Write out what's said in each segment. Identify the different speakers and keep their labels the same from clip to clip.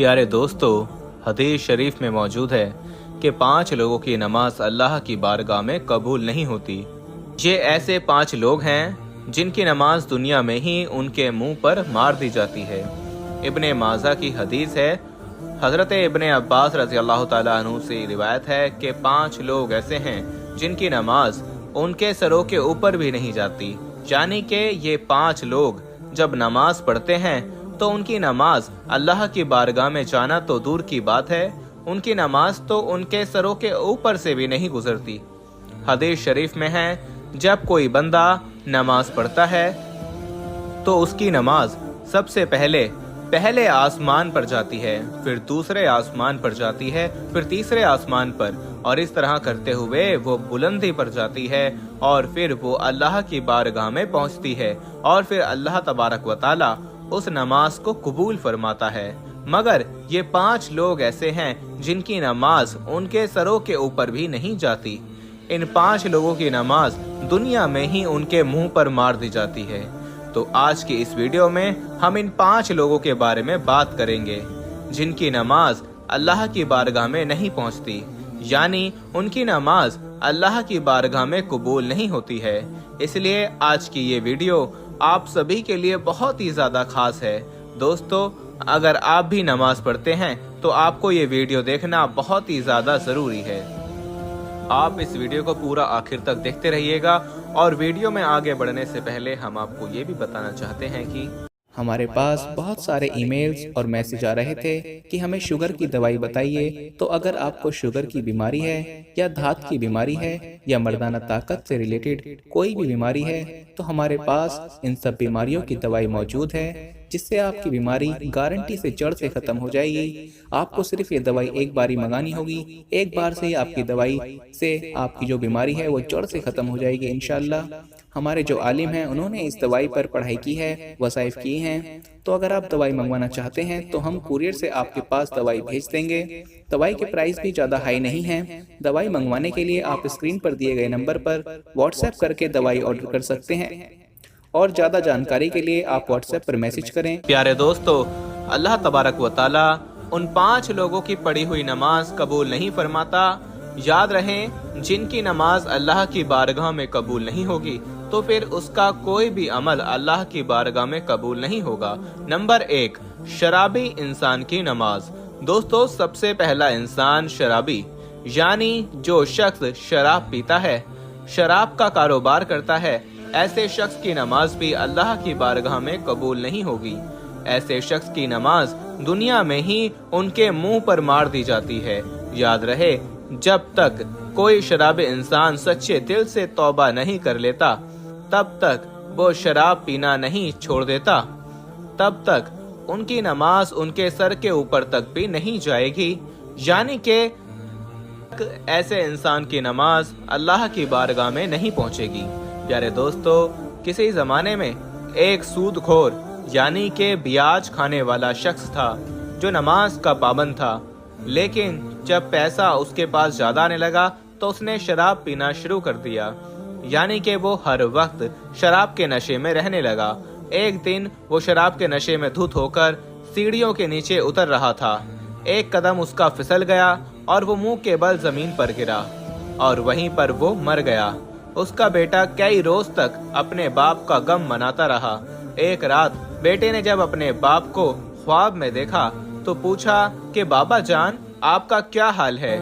Speaker 1: प्यारे दोस्तों, हदीस शरीफ में मौजूद है कि 5 लोगों की नमाज अल्लाह की बारगाह में कबूल नहीं होती। ये ऐसे 5 लोग हैं जिनकी नमाज दुनिया में ही उनके मुंह पर मार दी जाती है। इब्ने माजा की हदीस है, हजरत इब्ने अब्बास रज़ी अल्लाह ताला अन्हु से रिवायत है कि 5 लोग ऐसे हैं जिनकी नमाज उनके सरों के ऊपर भी नहीं जाती। यानी कि ये 5 लोग जब नमाज पढ़ते हैं तो उनकी नमाज अल्लाह की बारगाह में जाना तो दूर की बात है, उनकी नमाज तो उनके सरों के ऊपर से भी नहीं गुजरती। हदीस शरीफ में है, जब कोई बंदा नमाज पढ़ता है तो उसकी नमाज सबसे पहले आसमान पर जाती है, फिर दूसरे आसमान पर जाती है, फिर तीसरे आसमान पर, और इस तरह करते हुए वो बुलंदी पर जाती है और फिर वो अल्लाह की बारगाह में पहुंचती है और फिर अल्लाह तबारक व तआला उस नमाज को कबूल फरमाता है। मगर ये 5 लोग ऐसे हैं जिनकी नमाज उनके सरों के ऊपर भी नहीं जाती। इन 5 लोगों की नमाज दुनिया में ही उनके मुंह पर मार दी जाती है। तो आज की इस वीडियो में हम इन 5 लोगों के बारे में बात करेंगे जिनकी नमाज अल्लाह की बारगाह में नहीं पहुंचती, यानी उनकी नमाज अल्लाह की बारगाह में कबूल नहीं होती है। इसलिए आज की ये वीडियो आप सभी के लिए बहुत ही ज्यादा खास है। दोस्तों, अगर आप भी नमाज पढ़ते हैं तो आपको ये वीडियो देखना बहुत ही ज्यादा जरूरी है। आप इस वीडियो को पूरा आखिर तक देखते रहिएगा। और वीडियो में आगे बढ़ने से पहले हम आपको ये भी बताना चाहते हैं कि
Speaker 2: हमारे पास बहुत सारे ईमेल्स और मैसेज आ रहे थे कि हमें शुगर की दवाई बताइए। तो अगर आपको शुगर की बीमारी है या धात की बीमारी है या मर्दाना ताकत से रिलेटेड कोई भी बीमारी है तो हमारे पास इन सब बीमारियों की दवाई मौजूद है, जिससे आपकी बीमारी गारंटी से जड़ से खत्म हो जाएगी। आपको सिर्फ ये दवाई एक बार ही मंगानी होगी, एक बार से ही आपकी दवाई से आपकी जो बीमारी है वो जड़ से खत्म हो जाएगी इंशाल्लाह। हमारे जो आलिम हैं उन्होंने इस दवाई पर पढ़ाई की है, वसाइफ किए हैं। तो अगर आप दवाई मंगवाना चाहते हैं तो हम कुरियर से आपके पास दवाई भेज देंगे। दवाई के प्राइस भी ज़्यादा हाई नहीं है। दवाई मंगवाने के लिए आप स्क्रीन पर दिए गए नंबर पर व्हाट्सएप करके दवाई ऑर्डर कर सकते हैं और ज़्यादा जानकारी के लिए आप व्हाट्सएप पर मैसेज करें।
Speaker 1: प्यारे दोस्तों, अल्लाह तबारक व तआला उन 5 लोगों की पढ़ी हुई नमाज कबूल नहीं फरमाता। याद रहे, जिनकी नमाज अल्लाह की बारगाह में कबूल नहीं होगी तो फिर उसका कोई भी अमल अल्लाह की बारगाह में कबूल नहीं होगा। नंबर 1, शराबी इंसान की नमाज। दोस्तों, सबसे पहला इंसान शराबी, यानी जो शख्स शराब पीता है, शराब का कारोबार करता है, ऐसे शख्स की नमाज भी अल्लाह की बारगाह में कबूल नहीं होगी। ऐसे शख्स की नमाज दुनिया में ही उनके मुंह पर मार दी जाती है। याद रहे, जब तक कोई शराबी इंसान सच्चे दिल से तौबा नहीं कर लेता तब तक वो शराब पीना नहीं छोड़ देता, तब तक उनकी नमाज उनके सर के ऊपर तक भी नहीं जाएगी। यानी कि ऐसे इंसान की नमाज अल्लाह की बारगाह में नहीं पहुंचेगी। प्यारे दोस्तों, किसी जमाने में एक सूदखोर यानी कि ब्याज खाने वाला शख्स था जो नमाज का पाबंद था, लेकिन जब पैसा उसके पास ज्यादा आने लगा तो उसने शराब पीना शुरू कर दिया, यानी कि वो हर वक्त शराब के नशे में रहने लगा। एक दिन वो शराब के नशे में धुत होकर सीढ़ियों के नीचे उतर रहा था। एक कदम उसका फिसल गया और वो मुंह के बल जमीन पर गिरा और वहीं पर वो मर गया। उसका बेटा कई रोज तक अपने बाप का गम मनाता रहा। एक रात बेटे ने जब अपने बाप को ख्वाब में देखा तो पूछा कि बाबा जान, आपका क्या हाल है?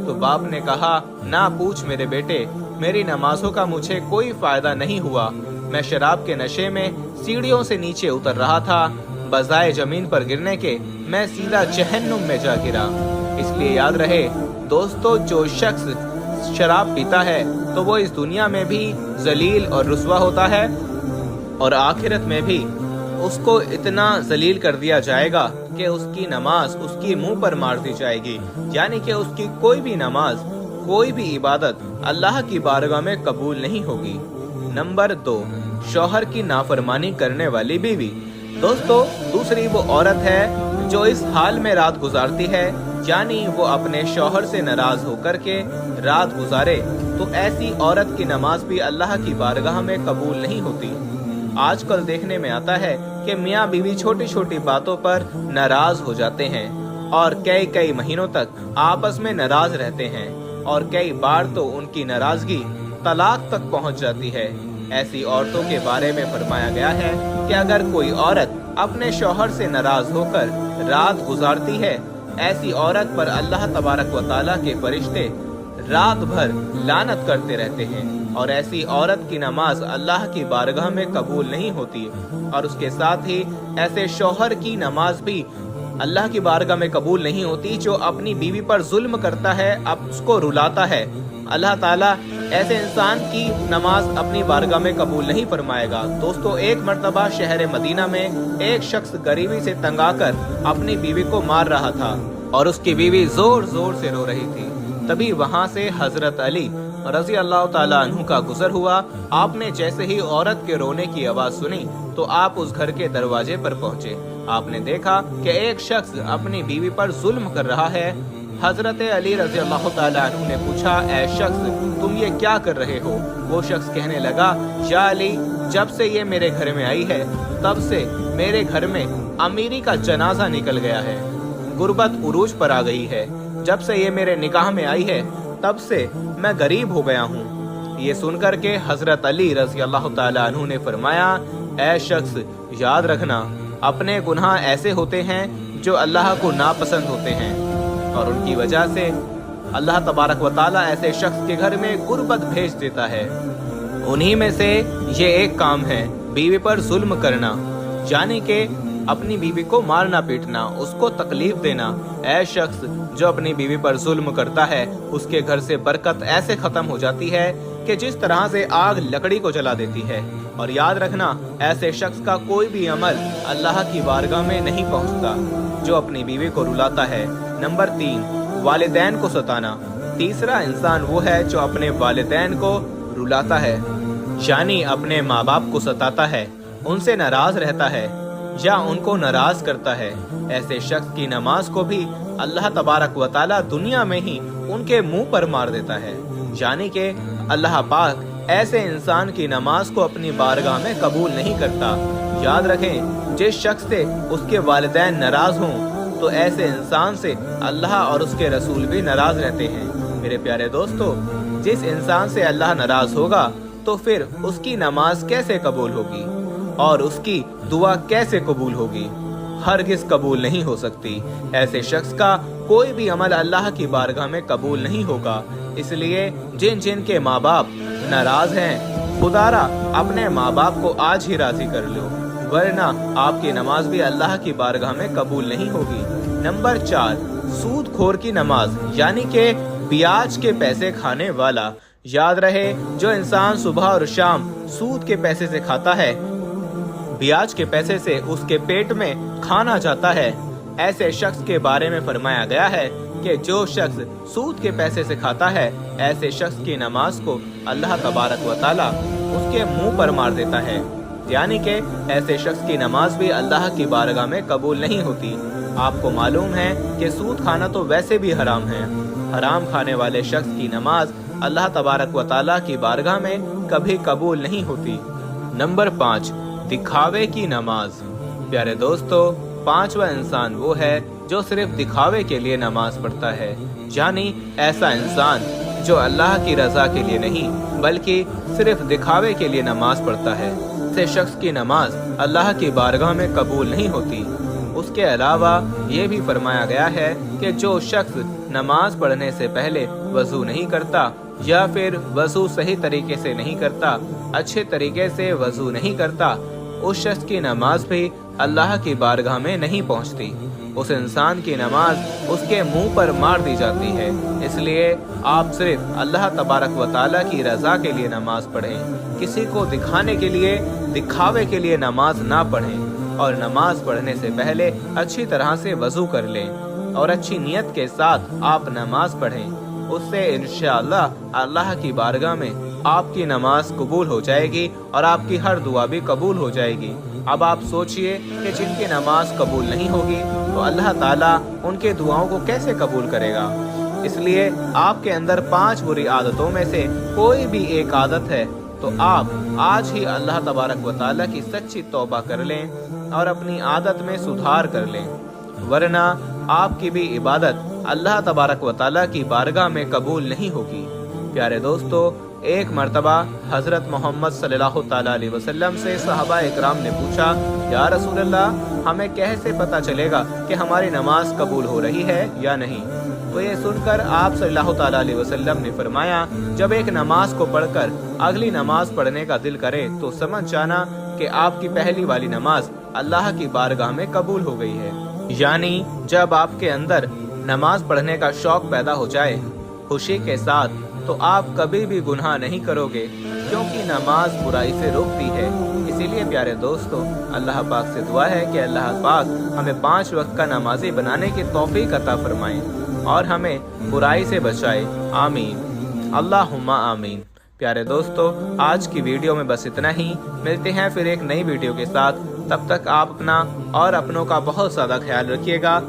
Speaker 1: तो बाप ने कहा, ना पूछ मेरे बेटे, मेरी नमाजों का मुझे कोई फायदा नहीं हुआ। मैं शराब के नशे में सीढ़ियों से नीचे उतर रहा था, बजाय जमीन पर गिरने के मैं सीधा जहन्नुम में जा गिरा। इसलिए याद रहे दोस्तों, जो शख्स शराब पीता है तो वो इस दुनिया में भी जलील और रुस्वा होता है और आखिरत में भी उसको इतना जलील कर दिया जाएगा कि उसकी नमाज उसकी मुंह पर मार दी जाएगी। यानी कि उसकी कोई भी नमाज, कोई भी इबादत अल्लाह की बारगाह में कबूल नहीं होगी। नंबर 2, शौहर की नाफरमानी करने वाली बीवी। दोस्तों, दूसरी वो औरत है जो इस हाल में रात गुजारती है, यानी वो अपने शौहर से नाराज होकर के रात गुजारे, तो ऐसी औरत की नमाज भी अल्लाह की बारगाह में कबूल नहीं होती। आजकल देखने में आता है कि मियाँ बीवी छोटी छोटी बातों पर नाराज हो जाते हैं और कई कई महीनों तक आपस में नाराज रहते हैं और कई बार तो उनकी नाराजगी तलाक तक पहुंच जाती है। ऐसी औरतों के बारे में फरमाया गया है कि अगर कोई औरत अपने शौहर से नाराज होकर रात गुजारती है, ऐसी औरत पर अल्लाह तबारक व तआला के फरिश्ते रात भर लानत करते रहते हैं और ऐसी औरत की नमाज अल्लाह की बारगाह में कबूल नहीं होती और उसके साथ ही ऐसे शौहर की नमाज भी अल्लाह की बारगाह में कबूल नहीं होती जो अपनी बीवी पर जुल्म करता है, अब उसको रुलाता है। अल्लाह ताला ऐसे इंसान की नमाज अपनी बारगाह में कबूल नहीं फरमाएगा। दोस्तों, एक मर्तबा शहर मदीना में एक शख्स गरीबी से तंग आकर अपनी बीवी को मार रहा था और उसकी बीवी जोर जोर से रो रही थी। तभी वहाँ से हजरत अली रजी अल्लाह ताला अन्हु का गुजर हुआ। आपने जैसे ही औरत के रोने की आवाज सुनी तो आप उस घर के दरवाजे पर पहुँचे। आपने देखा कि एक शख्स अपनी बीवी पर जुल्म कर रहा है। हजरत अली रजी अल्लाह ताला अन्हु ने पूछा, ऐ शख्स, तुम ये क्या कर रहे हो? वो शख्स कहने लगा, या अली, जब से ये मेरे घर में आई है तब से मेरे घर में अमीरी का जनाजा निकल गया है, गुर्बत उरूज पर आ गई है। जब से ये मेरे निकाह में आई है तब से मैं गरीब हो गया हूँ। ये सुनकर के हजरत अली रजी अल्लाह ताला अन्हु ने फरमाया, ऐ शख्स, याद रखना, अपने गुनाह ऐसे होते हैं जो अल्लाह को नापसंद होते हैं और उनकी वजह से अल्लाह तबारक व ताला ऐसे शख्स के घर में गुर्बत भेज देता है। उन्हीं में से ये एक काम है, बीवी पर जुल्म करना, यानी कि अपनी बीवी को मारना पीटना, उसको तकलीफ देना। ऐ शख्स जो अपनी बीवी पर जुल्म करता है, उसके घर से बरकत ऐसे खत्म हो जाती है कि जिस तरह से आग लकड़ी को जला देती है। और याद रखना, ऐसे शख्स का कोई भी अमल अल्लाह की बारगाह में नहीं पहुंचता जो अपनी बीवी को रुलाता है। नंबर 3, वालिदैन को सताना। तीसरा इंसान वो है जो अपने वालिदैन को रुलाता है, यानी अपने माँ बाप को सताता है, उनसे नाराज रहता है या उनको नाराज करता है। ऐसे शख्स की नमाज को भी अल्लाह तबारक व तआला दुनिया में ही उनके मुंह पर मार देता है, यानी कि अल्लाह पाक ऐसे इंसान की नमाज को अपनी बारगाह में कबूल नहीं करता। याद रखें, जिस शख्स से उसके वालिदैन नाराज हों तो ऐसे इंसान से अल्लाह और उसके रसूल भी नाराज रहते हैं। मेरे प्यारे दोस्तों, जिस इंसान से अल्लाह नाराज होगा तो फिर उसकी नमाज कैसे कबूल होगी और उसकी दुआ कैसे कबूल होगी? हरगिज कबूल नहीं हो सकती। ऐसे शख्स का कोई भी अमल अल्लाह की बारगाह में कबूल नहीं होगा। इसलिए जिन जिन के माँ बाप नाराज हैं, खुदारा अपने माँ बाप को आज ही राजी कर लो, वरना आपकी नमाज भी अल्लाह की बारगाह में कबूल नहीं होगी। नंबर 4, सूदखोर की नमाज, यानी कि ब्याज के पैसे खाने वाला। याद रहे, जो इंसान सुबह और शाम सूद के पैसे से खाता है, ब्याज के पैसे से उसके पेट में खाना जाता है, ऐसे शख्स के बारे में फरमाया गया है कि जो शख्स सूद के पैसे से खाता है, ऐसे शख्स की नमाज को अल्लाह तबारक व तआला उसके मुंह पर मार देता है, यानी कि ऐसे शख्स की नमाज भी अल्लाह की बारगाह में कबूल नहीं होती। आपको मालूम है कि सूद खाना तो वैसे भी हराम है। हराम खाने वाले शख्स की नमाज अल्लाह तबारक व तआला की बारगाह में कभी कबूल नहीं होती। नंबर 5, दिखावे की नमाज। प्यारे दोस्तों, 5वां इंसान वो है जो सिर्फ दिखावे के लिए नमाज पढ़ता है, यानी ऐसा इंसान जो अल्लाह की रजा के लिए नहीं बल्कि सिर्फ दिखावे के लिए नमाज पढ़ता है। ऐसे शख्स की नमाज अल्लाह की बारगाह में कबूल नहीं होती। उसके अलावा ये भी फरमाया गया है कि जो शख्स नमाज पढ़ने से पहले वजू नहीं करता या फिर वजू सही तरीके से नहीं करता, अच्छे तरीके से वजू नहीं करता, उस शख्स की नमाज भी अल्लाह की बारगाह में नहीं पहुंचती। उस इंसान की नमाज उसके मुंह पर मार दी जाती है। इसलिए आप सिर्फ अल्लाह तबारक व तआला की रजा के लिए नमाज पढ़ें, किसी को दिखाने के लिए, दिखावे के लिए नमाज ना पढ़ें और नमाज पढ़ने से पहले अच्छी तरह से वजू कर लें और अच्छी नियत के साथ आप नमाज पढ़ें। उससे इंशाअल्लाह अल्लाह की बारगाह में आपकी नमाज कबूल हो जाएगी और आपकी हर दुआ भी कबूल हो जाएगी। अब आप सोचिए कि जिनकी नमाज कबूल नहीं होगी तो अल्लाह ताला उनके दुआओं को कैसे कबूल करेगा। इसलिए आपके अंदर 5 बुरी आदतों में से कोई भी एक आदत है تو آپ آج ہی اللہ تبارک و تعالیٰ کی سچی توبہ کر لیں اور اپنی عادت میں سدھار کر لیں، ورنہ آپ کی بھی عبادت اللہ تبارک و تعالیٰ کی بارگاہ میں قبول نہیں ہوگی۔ پیارے دوستو، ایک مرتبہ حضرت محمد صلی اللہ تعالیٰ علیہ وسلم سے صحابہ اکرام نے پوچھا، یا رسول اللہ، ہمیں کیسے پتہ چلے گا کہ ہماری نماز قبول ہو رہی ہے یا نہیں؟ تو یہ سن کر آپ صلی اللہ تعالیٰ علیہ وسلم نے فرمایا، جب ایک نماز کو پڑھ کر اگلی نماز پڑھنے کا دل کرے تو سمجھ جانا کہ آپ کی پہلی والی نماز اللہ کی بارگاہ میں قبول ہو گئی ہے۔ یعنی جب آپ کے اندر نماز پڑھنے کا شوق پیدا ہو جائے خوشی کے ساتھ، تو آپ کبھی بھی گناہ نہیں کرو گے، کیونکہ نماز برائی سے روکتی ہے۔ اسی لیے پیارے دوستو، اللہ پاک سے دعا ہے کہ اللہ پاک ہمیں 5 وقت کا نمازی بنانے کی توفیق عطا فرمائیں اور ہمیں برائی سے بچائے، آمین، اللہم آمین۔ پیارے دوستو، آج کی ویڈیو میں بس اتنا ہی، ملتے ہیں پھر ایک نئی ویڈیو کے ساتھ۔ تب تک آپ اپنا اور اپنوں کا بہت زیادہ خیال رکھیے گا۔